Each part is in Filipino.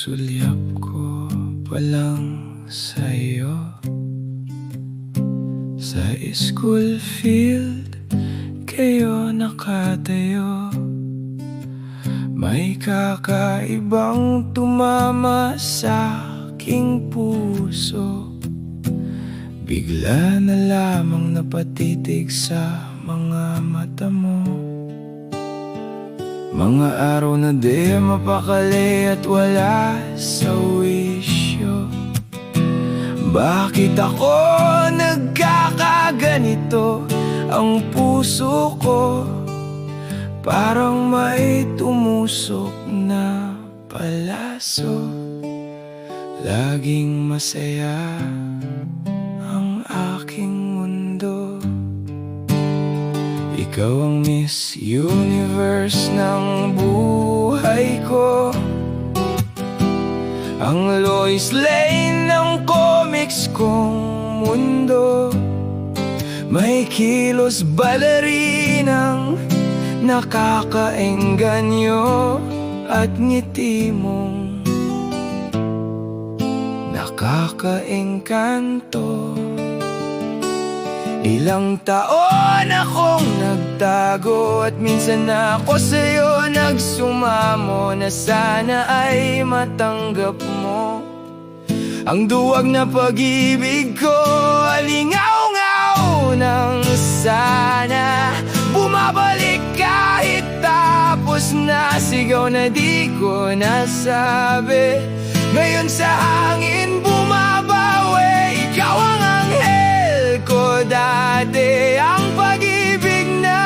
sulyap ko palang sa'yo. Sa school field kayo nakatayo, may kakaibang tumama sa aking puso. Bigla na lamang napatitig sa mga mata mo. Mga araw na di mapakali at wala sa wisyo. Bakit ako nagkakaganito? Ang puso ko parang may tumusok na palaso. Laging masaya ang aking mundo. Ikaw ang Miss Universe ng buhay ko, ang Lois Lane ng comics kong mundo. May kilos balerinang nakakaengganyo at ngiti mong nakakaengkanto. Ilang taon akong nagtago at minsan ako sa'yo nagsumamo, na sana ay matanggap mo ang duwag na pag-ibig ko. Alingaw-ngaw ng sana bumabalik kahit tapos na, sigaw na di ko nasabi. Ngayon sa hangin bumabawi, ikaw ang anghel ko dati. Ang pag-ibig na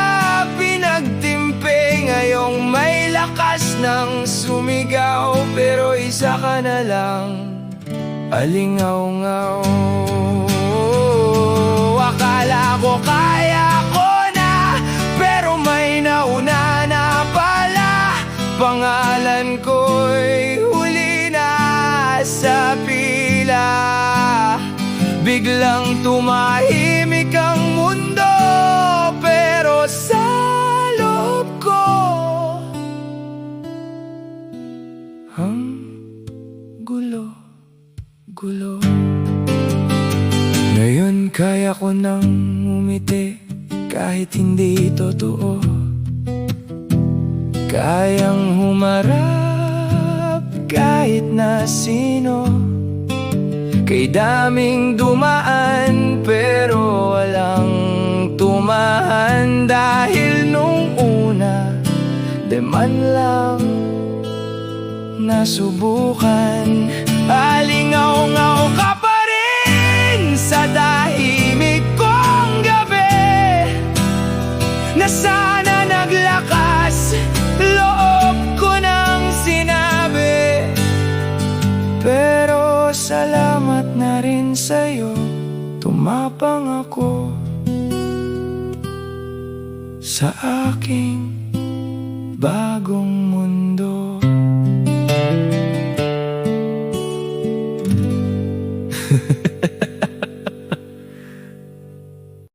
pinagtimpi, ngayong may lakas ng sumigaw. Pero isa ka na lang, alingaw-ngaw. Akala ko kaya ko na, pero may nauna na pala. Pangalan ko'y huli na sa pila. Biglang tumahimik ang mundo, pero sa loob ko ang gulo. Ngayon kaya ko nang umiti kahit hindi totoo. Kayang humarap kahit na sino. Kay daming dumaan pero walang tumahan. Dahil nung una di man lang nasubukan. Alingaw-ngaw ka pa rin sa tahimik kong gabi, na sana naglakas loob ko ng sinabi. Pero salamat na rin sa'yo, tumapang ako sa aking bagong mundo.